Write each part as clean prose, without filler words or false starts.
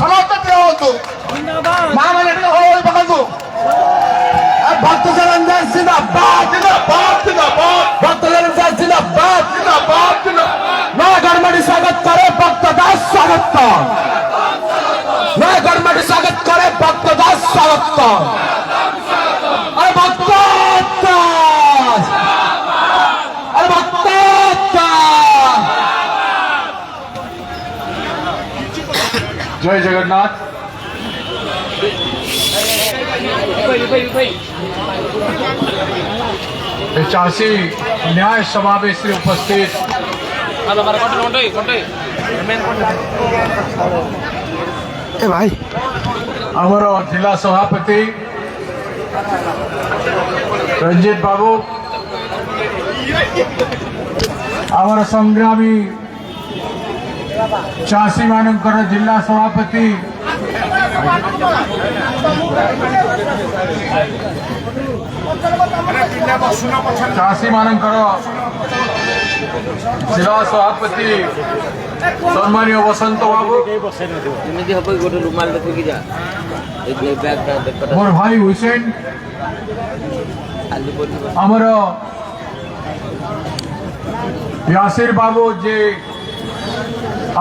ସମସ୍ତେ ପ୍ରିୟ ହୁଅନ୍ତୁ। ମା ମାନେ ଟିକେ ହଳ ହଳି ପକାନ୍ତୁ। ଭକ୍ତ ଜଳଞ୍ଜନ ଜିନ୍ଦାବାଦ ଜିନ୍ଦାବାଦ ଜିନ୍ଦାବାଦ ଭକ୍ତ ଜଳଞ୍ଜନ ଜିନ୍ଦାବାଦ ଜିନ୍ଦାବାଦ ଜିନ୍ଦାବାଦ ନୟାଗଡ଼ ମାଟି ସ୍ୱାଗତ କରେ ଭକ୍ତ ଦାସ ସ୍ୱାଗତ ନୟାଗଡ଼ ମାଟି ସ୍ୱାଗତ କରେ ଭକ୍ତ ଦାସ ସ୍ୱାଗତ अरे भक्त दास अरे भक्त दास जय जगन्नाथ। चासी न्याय समावेश उपस्थित भाई आमर जिला सभापति रंजित बाबू आमर संग्रामी चाषी मानकर जिला सभापति चाषी मानकर जिला सभापति सम्मानीय बसंत बाबू मोर भाई हुसैन आमर यासिर बाबू जे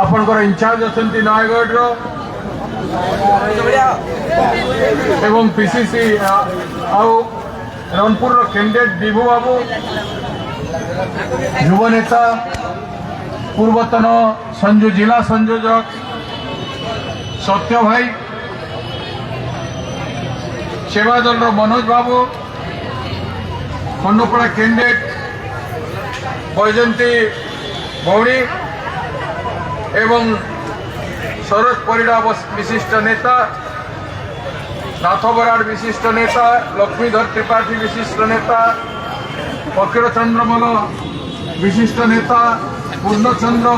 आपनकर इंचार्ज अच्छा नयगढ़ एवं पीसीसी रनपुर कैंडिडेट विभू बाबू युव नेता पूर्वतन जिला संयोजक सत्य भाई सेवा दल मनोज बाबू खंडपड़ा कैंडिडेट बैजंती भौणी एवं सरोज परिडा विशिष्ट नेता नाथ बराड़ विशिष्ट नेता लक्ष्मीधर त्रिपाठी विशिष्ट नेता फकीर चंद्रमल विशिष्ट नेता पूर्णचंद्र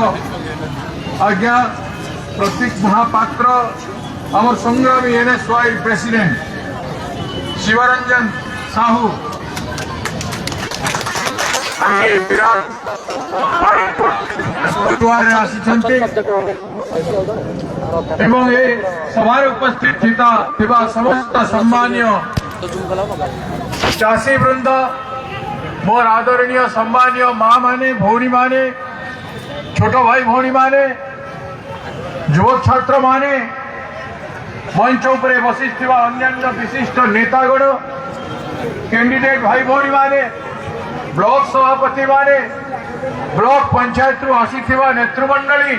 आज्ञा प्रतीक महापात्र आमर संग्रामी एनएसवाई प्रेसिडेंट शिवरंजन साहू सभार उपस्थित थिबा समस्त सम्मानीय चाषी वृंद मोर आदरणीय सम्मानीय माँ माने भौणी माने छोट भाई भौणी माने युवक छात्र माने मंच उपरे बसी अन्य विशिष्ट नेतागण कैंडिडेट भाई भौणी माने ब्लॉक सभापति माने ब्लॉक पंचायत रु आसी नेतृमंडली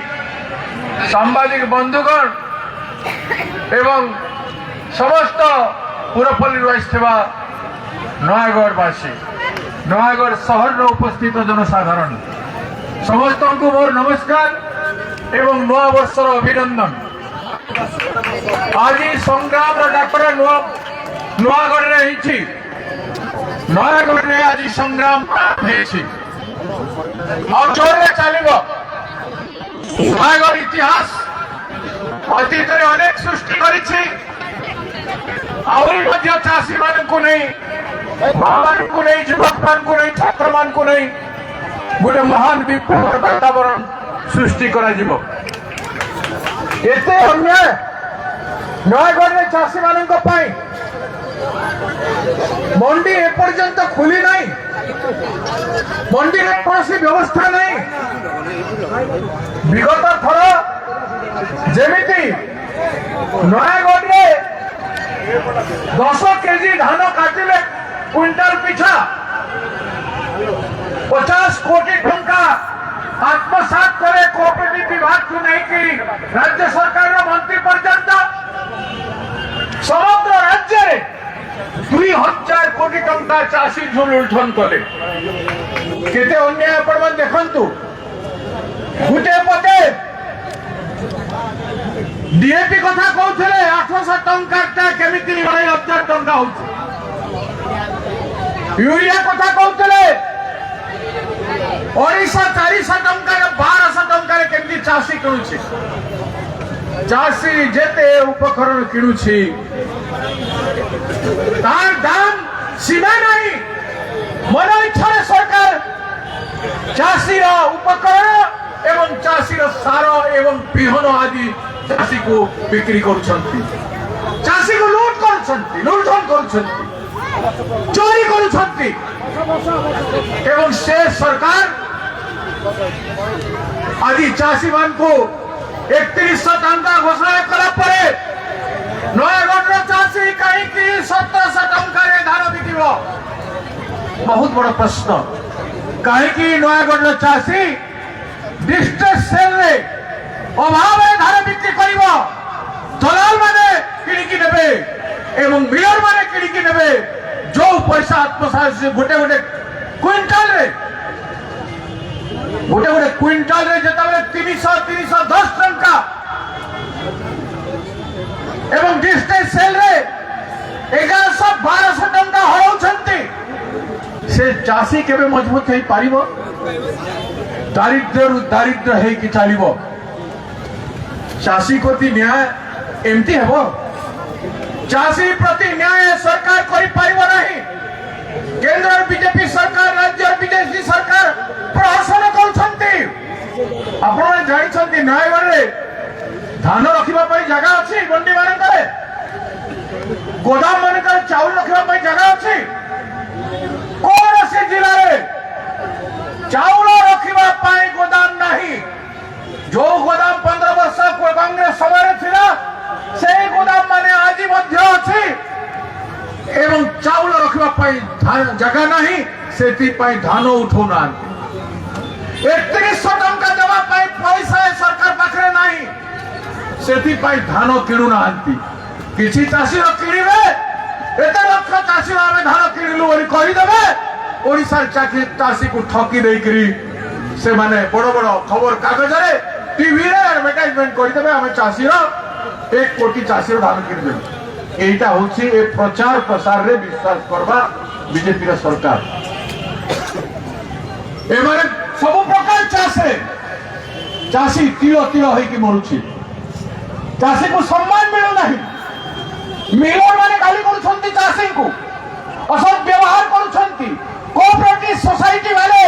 सांबादिक बंधुगण एवं समस्त पुरपल्ली नयागढ़वासी नयागढ़ सहर उपस्थित जनसाधारण समस्त को मोर नमस्कार एवं नया वर्षर अभिनंदन। आज संग्राम डाकर नयागढ़ नयागढ़ आज संग्राम जोर चलो नयागढ़ इतिहास अतीत अनेक सृष्टि चाषी मान को नहीं को नहीं युवक मान को नहीं छात्र मान को नहीं गोटे महान विप्लव वातावरण सृष्टि करा अन्याय नयागढ़ में चाषी मान मंडी एपर्यंत खुली नहीं मंडी में कौन व्यवस्था नहीं विगत थर जमीती नयागढ़ में 10 केजी धान काटिले क्विंटाल पिछा 50 कोटी टंका आत्मसात करे कोऑपरेटिव विभाग को नहीं कि राज्य सरकार मंत्री पर्यंत समग्र राज्य 2000 कोटी टंका चाषी लुंठन कले केते अन्याय आपण देखंतु गुटे पटे डीएपी कथा कहते 800 टंका केमिति 1000 टंका हो यूरिया कथा कहते ओडिशा 400 टंका 1200 टंका केमिति चाषी किणुछि चाषी जेते उपकरण किणुछि तार दाम सीमा नहीं मन इच्छा सरकार चाषी उपकरण एवं चाषी सार एवं विहन आदि ଚାଷୀ କୁ ବିକ୍ରି କରୁଛନ୍ତି, ଚାଷୀ କୁ ଲୁଟ କରୁଛନ୍ତି, ଲୁଣ୍ଠନ କରୁଛନ୍ତି, ଚୋରି କରୁଛନ୍ତି। ଏବଂ ସେ ସରକାର ଆଜି ଚାଷୀ ମାନଙ୍କୁ 3100 ଟଙ୍କା ଘୋଷଣା କଲା ପରେ ନୟାଗଡ଼ର ଚାଷୀ କାହିଁକି 1700 ଟଙ୍କାରେ ଧାନ ବିକିବ? ବହୁତ ବଡ଼ ପ୍ରଶ୍ନ। କାହିଁକି ନୟାଗଡ଼ର ଚାଷୀ ଡିଷ୍ଟ୍ରେସ୍ ସେଲରେ ଅଭାବରେ ଧାନ ବିକ୍ରି କରିବ? ଦଲାଲ ମାନେ କିଣିକି ନେବେ ଏବଂ ମିଲର ମାନେ କିଣିକି ନେବେ। ଯୋଉ ପଇସା ଆତ୍ମସାତ ଗୋଟେ ଗୋଟେ କ୍ୱିଣ୍ଟାଲରେ ଯେତେବେଳେ 310 ଟଙ୍କା এবং ডিস্ট্রিক্ট সেলরে 1100-1200 টଙ୍କା হরাউଛନ୍ତି। সে চাষী কেবে মজবুত হয়ে পারিব? দারিদ্র্যରୁ দারিদ্র ହେଇକି ଚାଲିବ। চাষী প্রতি ন্যায় এমতি ହେବ? চাষী প্রতি ন্যায় সরকার করে পারিব ନାହିଁ। কেন্দ্রের বিজেপি সরকার, রাজ্যের বিজেপি সরকার প্রহসন করছেন। আপনারা জানিছেন নয়াগড়ে ধান রখিবা পাই জায়গা আছে? মন্ডি মানকরে গোদাম মানকরে চাউল রখিবা পাই জায়গা আছে? কৌশি জেলায় চাউল রখিবা পাই গোদাম নাই। যে গোদাম 15 বর্ষ কংগ্রেস সময় ছিল সেই গোদাম মানে আজ মধ্যে আছে এবং চাউল রখিবা পাই জায়গা নাই। সেপাই ধান উঠু না। 3100 টঙ্কা দেওয়া পাই পয়সা সরকার পাখে নাই। সেপাই ধান কিণু না। কিছু চাষী কিণবে, এত লক্ষ চাষী আমি ধান কিণলু বলে কহিদেবে। ওড়িশার চাষী কু ঠকি দেইকি সে বড় বড় খবর কাগজরে টিভি আডভার্টাইজমেন্ট করিদেবে আমি চাষীর 1 কোটি চাষীর ধান কিনিদেবে। এইটা হচ্ছে এ প্রচার প্রসারে বিশ্বাস করবা বিজেপির সরকার। এবারে সবু প্রকার চাষে চাষী তিল তিল হইকি মরুছি। চাষী কু সম্মান মিলু ନାହିଁ। মিলর মানে গালি করুଛନ୍ତି চাষী কু, অসৎ ব্যবহার করুଛନ୍ତି। কোঅপারেটিভ সোসাইটি মানে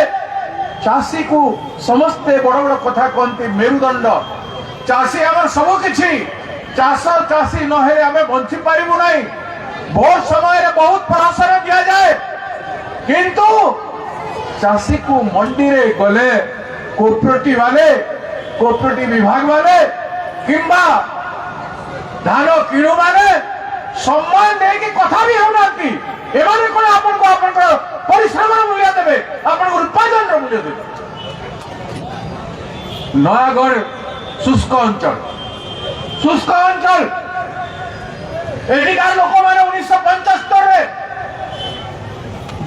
চাষী কু সমস্তে বড় বড় কথা কহନ୍ତି মেরুদণ্ড। চাষী আমার সবু কিছু। চাষ চাষী নহলে আমি বঞ্চি পারিবু নাই। ভোট সময় বহুত প্রহসন দিয়া যায়, কিন্তু চাষী কু মন্ডিরে গলে কোঅপারেটিভ বিভাগ মানে কিংবা ধান কিণু মানে সম্মান ଦେଇକି কথা ବି ହେଉନାହାନ୍ତି। এମାନେ কোন আপনার পরিশ্রমের মূল্য দেবে, আপনার উৎপাদনের মূল্য দেবে। নয়াগড় শুষ্ক অঞ্চল, এটিকার লোক মানে 1975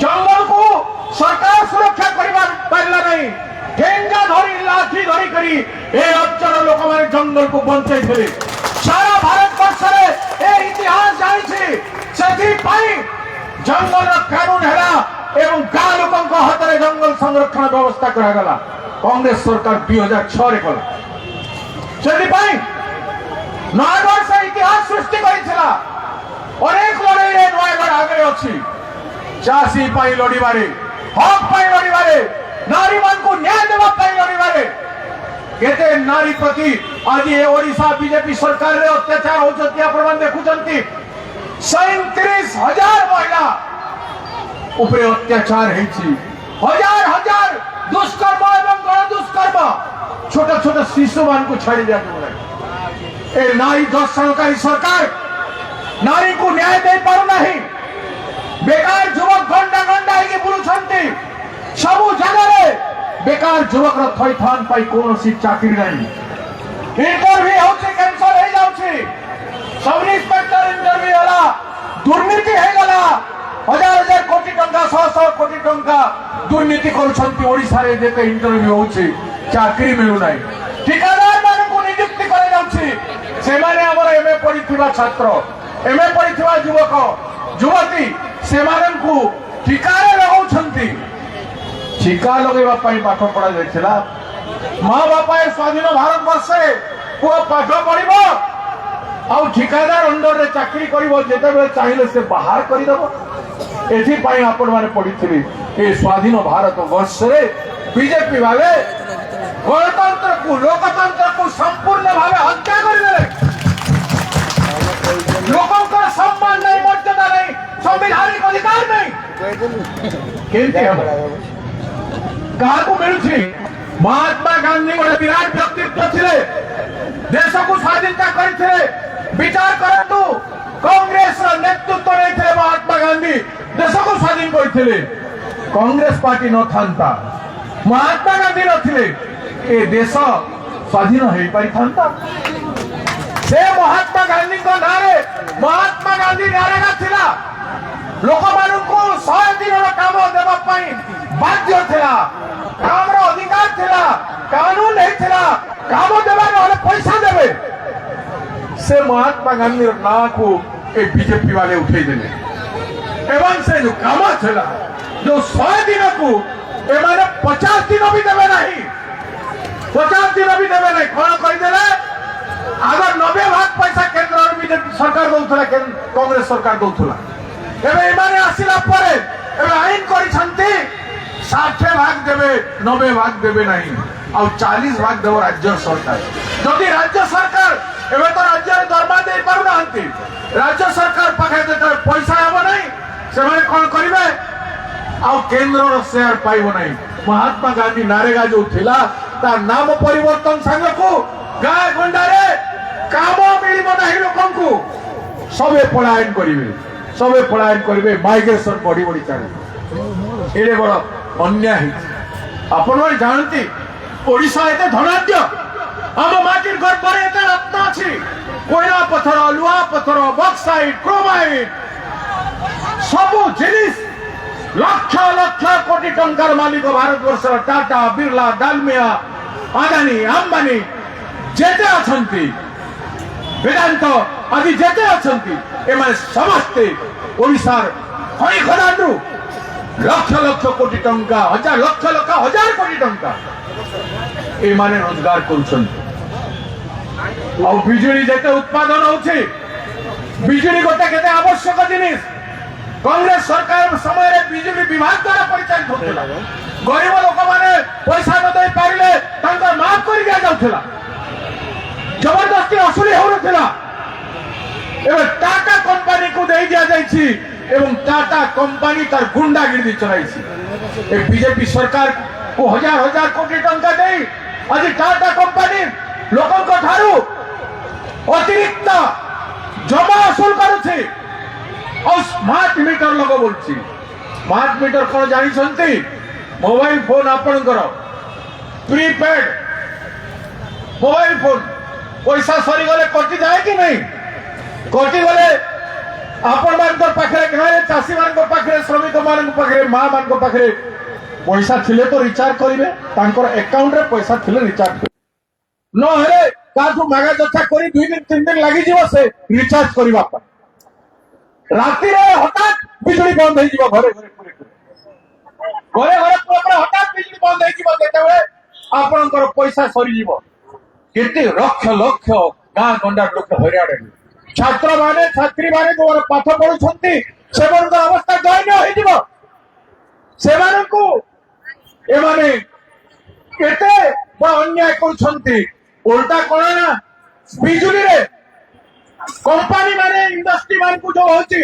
জঙ্গল কু সরকার সুরক্ষা করিবার পারলা নাই। ঠেঙ্গা ধরি লাঠি ধরি করি এই অঞ্চল লোক মানে জঙ্গল কু বঞ্চাইছিলে। সারা ভারতবর্ষে এই ইতিহাস জানিছি। সেপাই জঙ্গল কানুন হেলা এবং গাঁ লোক হাতের জঙ্গল সংরক্ষণ ব্যবস্থা করা গলা। কংগ্রেস সরকার 2006 কলা। সেপাই নয়াগড় সে ইতিহাস সৃষ্টি করেছিল। অনেক লড়াই নয়াগড় আগে অছি। চাষী পাই লড়িবারে, হক পাই লড়িবারে, নারী মানকু ন্যায় দেওয়া পাই লড়িবারে। কেতে নারী প্রতি আজ এ ওড়িশা বিজেপি সরকারের অত্যাচার হচ্ছে আপনার দেখুছেন। 37,000 মহিলা উপরে অত্যাচার হয়েছে। হাজার হাজার দুষ্কর্ম এবং গণ দুষ্কর্ম। ছোট ছোট শিশু মানকু ছাড়ি দেওয়া যাবে। এই নারী দর্শনকারী সরকার নারী কু ন্যায় দেই পারু ନାହିଁ। বেকার যুবক ঘন্টা ঘন্টা হয়ে বুলুଛନ୍ତି। সবু জায়গায় বেকার যুবকর থইথান পাই কোনসি চাকরি নাই। ইন্টারভিউ হচ্ছে ক্যান্সেল হয়ে যাচ্ছে। সব ইন্সপেক্টর ইন্টারভিউ হলা, দুর্নীতি হয়ে গলা। হাজার হাজার কোটি টঙ্কা, 100 কোটি টঙ্কা দুর্নীতি করছেন। ওড়িশার যেতে ইন্টারভিউ হচ্ছে চাকরি মিলু নাই। ঠিকাদার মানুষ নিযুক্তি করে যাচ্ছে। সেমানে আমার এমএ পড়িথিবা ছাত্র, এমএ পড়িথিবা যুবক যুবতী সেমানଙ୍କୁ ঠিকারে লগাউଛନ୍ତି। ঠিকা লগাইবা পাই পাঠ পড়া যাইছিল। মা বাপা স্বাধীন ভারতবর্ষে পুଅ পাঠ পড়িব ଆଉ ঠিকাদার অন্ডরে চাকরি করিব। যেতবে চাইলে সে বাহার করিদেব। এথিপাই আপন মানে পড়িথিবে এই স্বাধীন ভারতবর্ষে বিজেপি বালে गणतंत्र को लोकतंत्र को संपूर्ण भाव हत्या करदेले लोकों का सम्मान नहीं मर्यादा नहीं संवैधानिक अधिकार नहीं केमती हम काहाकू मिलुछि महात्मा गांधी गोटे विराट व्यक्तित्व थिले देश को स्वाधीनता करथिले विचार करतु कांग्रेस रो नेतृत्व नहीं महात्मा गांधी देश को स्वाधीन करथिले कांग्रेस पार्टी न थांता महात्मा गांधी नथिले ए देश स्वाधीन हो पारि थांता से महात्मा गांधी को नारे महात्मा गांधी नारेगा थिला लोक मानू 100 दिन काम देवा बाध्य थिला काम रो अधिकार थिला कानून नहीं थिला काम देवा वाले पैसा देवे से महात्मा गांधी ना को ए बीजेपी वाले उठे देले एवं से जो काम थिला जो 100 दिन को एमाने 50 दिन भी देवे नहीं 50 दिन भी देवे नहीं कौन कहि देले अगर 90 भाग पैसा केंद्र और बीजेपी सरकार दउथला कांग्रेस सरकार दउथला एबे एमाने आसिला परे एबे आईन करि छंती 60 भाग देवे 90 भाग देवे नहीं और 40 भाग देव राज्य सरकार जदि राज्य सरकार एबे तो राज्य रे दरमा दे पारु नांती राज्य सरकार पाखे जे पैसा आबो नहीं से माने कोन करिवे आ केंद्र रो शेयर पाइबो नहीं महात्मा गांधी नारेगा जो थिला ता नाम परिवर्तन संग को गाय गंडारे काम मिलिबो नहीं लोकन को सबे पलायन करिवे माइग्रेशन बड़ी बड़ी चले एडे बड़ अन्याय आपण माने जानती ओडिशा एते धनाढ्य हम माटिर घर पर एते रत्न अछि कोयला पत्थर लुहा पत्थर बक्साइट क्रोमाइट सब जिनिस लक्ष लक्ष कोटी टंकार मालिक भारत वर्ष टाटा बिरला डालमिया आदानी अंबानी जेते अछंती वेदांत आदि जेते अछंती एमाने समस्ते ओडिशार खनि खदानरु लक्ष लक्ष कोटी टंका हजार लक्ष लक्ष हजार कोटी टंका एमाने रोजगार करुछंती और बिजुली जेते उत्पादन होछि बिजुली गोटे केते आवश्यक जिनिस कांग्रेस सरकार समय रे बिजुली विभाग द्वारा परिचालित होतला गरीब लोक माने पैसा न दे पारिले तांकर माफ करि दिया जाउथला जबरदस्ती असुली होउथला एवं टाटा कंपनी को दे दिया जाइछि एवं टाटा कंपनी तार गुंडागिरी चलाइछि ए बीजेपी सरकार को हजार हजार कोटी टंका दे आज टाटा कंपनी लोकन को ठारू अतिरिक्त जमा वसूल करुछि और स्मार्ट मीटर लोग बोलছি स्मार्ट मीटर कोन जानि छंती मोबाइल फोन आपन करो प्रीपेड मोबाइल फोन पैसा सरी गले कटि जाए कि नहीं कटि गले आपन मान को पाखरे गाय चासी मान को पाखरे श्रमिक मान को पाखरे मां मान को पाखरे पैसा थिले तो रिचार्ज करिवे तांकर अकाउंट रे पैसा थिले रिचार्ज न हेरे काजू मागा जथा करी 2 दिन 3 दिन लागि जीव से रिचार्ज करिवा पर राति रे हठात बिजली बंद हो जीव घरे घरे पूरे हठात बिजली बंद हो जीव जेतेबे आपनकर पैसा सरी जीव केते लक्ष लक्ष गां गंडा लोक हरियाडे छात्र माने छात्री माने जो पाठ पढुछंती सेवन अवस्था दयनीय हो जीव सेमान को एमाने केते बड़ अन्याय करुछंती उल्टा कोन ना बिजुली रे कंपनी माने इंडस्ट्री मान को जो होची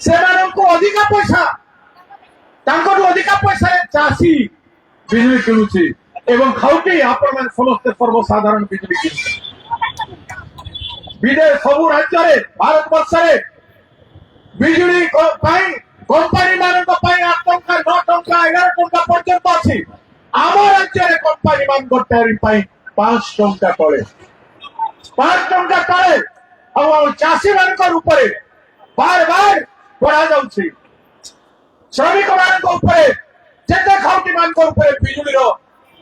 से मानन को अधिक पैसा तांको अधिक पैसा चासी बिजली किनुची एवं खाउटी आपण मान समस्त सर्वसाधारण बिजली किनुची विदेश सब राज्य रे भारत वर्ष रे बिजली पाई कंपनी मान को पाई 8 टंका 9 टंका 11 टंका पर्यंत अछि आम राज्य रे कंपनी मान को टैरिफ पाई 5 टंका तळे 5 टंका तळे और चाषी मान ऊपर बार बार बढ़ा जाउछि श्रमिक मान ऊपर जेते खाउटी मान ऊपर बिजुली रो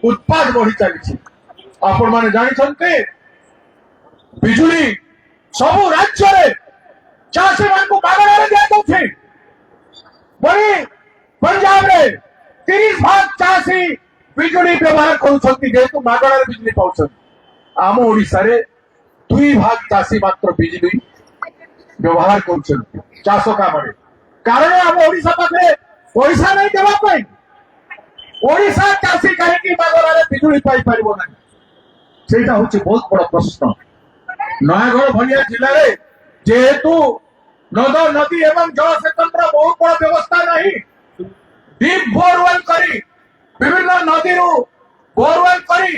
उत्पाद बढ़ी चली आपण माने जानि छन्ते बिजुली सब राज्य रे चाषी मान को मागणा रे दिया जाउछि बड़ी पंजाब रे 30 भाग चाषी बिजुली व्यवहार करूछन्ती जेतु मागणा रे बिजुली पाउछन आम ओडिसा रे 2 भाग चाषी मात्र बिजली व्यवहार कर चाष काम कारण आम ओडिशा पाखे पैसा नहीं देवा ओडिशा चाषी कहीं मागणारे बिजुली पाई पारिबो ना सेटा होची बहुत बड़ प्रश्न। नयागढ़ भलिया जिले में जेहेतु नद नदी एवं जलसेचन बहुत बड़ व्यवस्था नहीं डीप बोरवेल करी विभिन्न नदी बोरवेल करी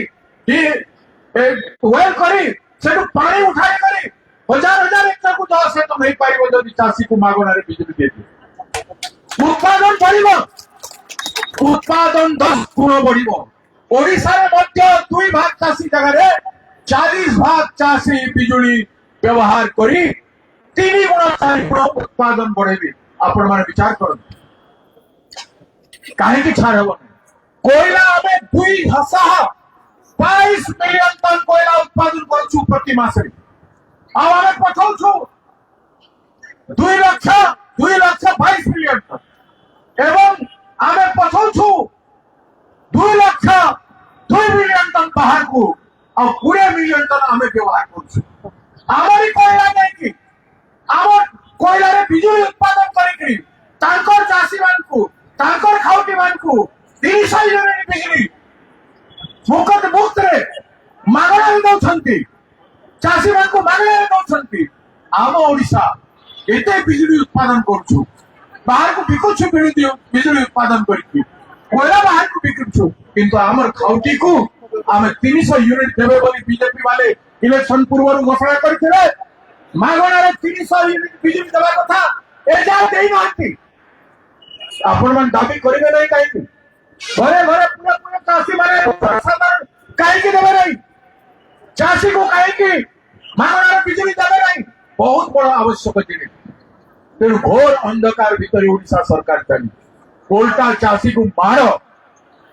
वेल करी से पानी उठाई करी हजार हजार एकड़ को जलसेचन नहीं पारिबो जदि चाषी को मागणारे बिजुली देबे उत्पादन बढ़िबो उत्पादन 10 गुण बढ़िबो। ओडिशा रे मध्य 2 भाग चाषी जगह 40 भाग चाषी बिजुली व्यवहार करी 3 गुण 4 गुण उत्पादन बढ़ेबे। आपण माने विचार करन काहे की छाड़ हबो कोयला हमें 22 मिलियन टन कोयला उत्पादन करछु प्रति मासे अब हमें पठाउ छु 2 लाख 22 मिलियन टन एवं हमें पठाउ छु 2 लाख 2 मिलियन टन बाहर को और 20 मिलियन टन हमें व्यवहार करछु हमारी कोयला नहीं की आम कोयला रे बिजुली उत्पादन करी तांकर चाषी मान को तांकर खाउटी मान को 300 यूनिट बिजली मुकत मुक्त रे मागणा दउछंती चाषी मान को मागणा दउछंती आम ओडिशा एते बिजली उत्पादन करछु बाहर को बिकुछु बिजली उत्पादन करछि कोयला बाहर को बिकुछु किंतु हमर खाउटी को आमे 300 यूनिट देबे बोली बीजेपी वाले इलेक्शन पूर्व घोषणा करथिले मागणा रे 300 यूनिट बिजली देबा कथा ए जा देई नांती आपण मन दाबी करिवे नहीं काहे की घरे घरे पूरा पूरा चाषी माने साधारण काहे की देबे नहीं चाषी को काहे की मागणा रे बिजली देबे नहीं बहुत बड़ आवश्यक जिनिस तेणु घोर अंधकार भीतर ओडिशा सरकार चली उल्टा चाषी को मार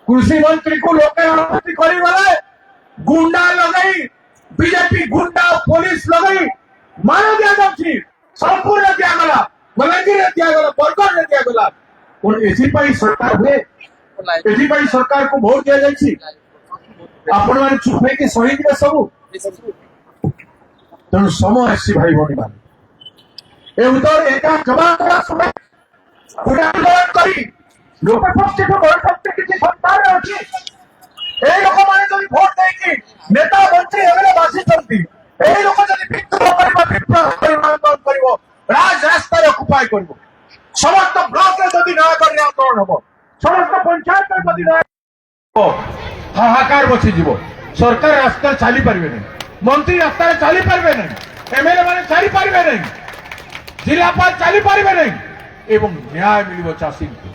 कृषि मंत्री को लोके आपत्ति करी गले गुंडा लगाई बीजेपी गुंडा पुलिस लगाई मार दिया जाउछि संपूर्ण दिया गला बलांगीर रे दिया गला बरगढ़ रे दिया गला और एसी पाई सरकार हुए एसी पाई सरकार को वोट दिया जाइछि आपण माने चुप है कि सही दिया सब तेणु समय आसी भाई भौणी माने ए उतर एका जवाबदार समय पूरा आंदोलन करी लोक पक्ष को भोट पक्ष किसी सरकार अछि ए लोक माने जदि भोट दे कि नेता मंत्री एवले बासी चलती ए लोक जदि विद्रोह करबा आंदोलन करबो राज रास्ता रे उपाय करबो समस्त ब्लॉक रे जदि ना करले आंदोलन हबो समस्त पंचायत रे जदि ना हाहाकार बची जीवो सरकार रास्ता चली पारबे नहीं मंत्री रास्ता चली पारबे नहीं एमएलए माने चली पारबे नहीं जिलापाल चली पारबे नहीं एवं न्याय मिलिबो चाषी को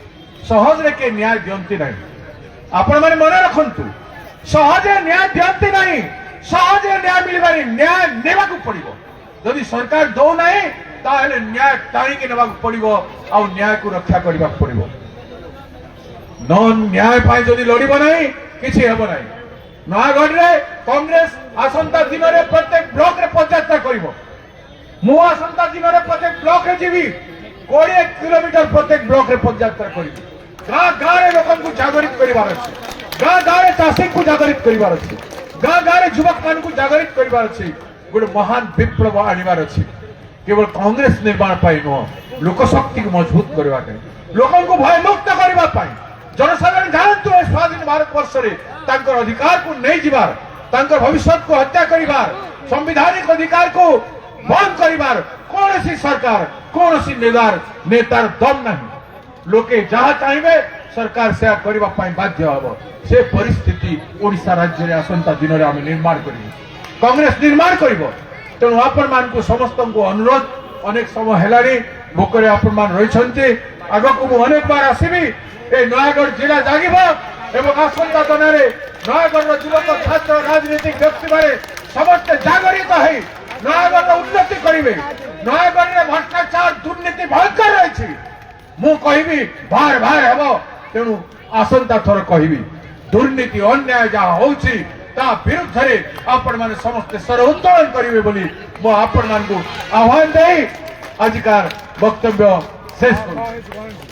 सहज रे के न्याय दियंती नहीं आपण माने मन रखंतु सहज न्याय दियंती नहीं सहज न्याय मिलबारी न्याय नेबाकू पड़िबो जदि सरकार दो नहीं ताहले न्याय टाणी के नेबाकू पड़िबो आ न्याय को रक्षा करबाकू पड़िबो न न्याय पाई जदि लड़िबो नहीं किछि हेबो नहीं नयागढ़ रे कांग्रेस आसंता दिन रे प्रत्येक ब्लॉक रे पदयात्रा करिवो मु आसंता दिन रे प्रत्येक ब्लॉक रे जीवी 20 किलोमीटर प्रत्येक ब्लॉक रे पदयात्रा करिवो गाँ गाँ रे लोकन को जागृत करिवार अछि गाँ गाँ रे चाषी को जागृत करिवार अछि गाँ गाँ रे युवक मान को जागृत करिवार अछि गोटे महान विप्लव आनिवार अछि केवल कांग्रेस निर्माण पाई न लोक शक्ति को मजबूत करबा के लोकन को भय मुक्त करबा पाई जनसाधारण जानतु ए स्वाधीन भारत वर्ष रे तांकर अधिकार को नहीं जीवार तांकर भविष्य को हत्या करिवार संवैधानिक अधिकार को बंद करिवार कोनसी सरकार कोनसी नेतार दम नहीं लोके जहाँ चाहिए सरकार से करबा पाई बाध्य हबो से परिस्थिति ओडिशा राज्य रे आसंता दिन रे हम निर्माण करिबो कांग्रेस निर्माण करिबो तेणु आपण मान को समस्त को अनुरोध अनेक समय हेलानी भोकरे आपण मान रहिछन्ते आगो को अनेक बार आसीबी ए नयागढ़ जिला जागिबो एवं आसंता दिन रे नयागढ़ युवक छात्र राजनीतिक व्यक्ति माने समस्त जागरित है नयागढ़ उन्नति करिवे नयागढ़ रे भ्रष्टाचार दुर्नीति भयंकर रही मु कहबी भार भार हेबो तेणु आसंता थर कहबी दुर्नीति अन्याय जहाँ होउछि ता विरुद्ध रे आपण माने समस्त सर आंदोलन करिवे बोली मो आपण मान को आह्वान दे आजिकार वक्तव्य शेष करू।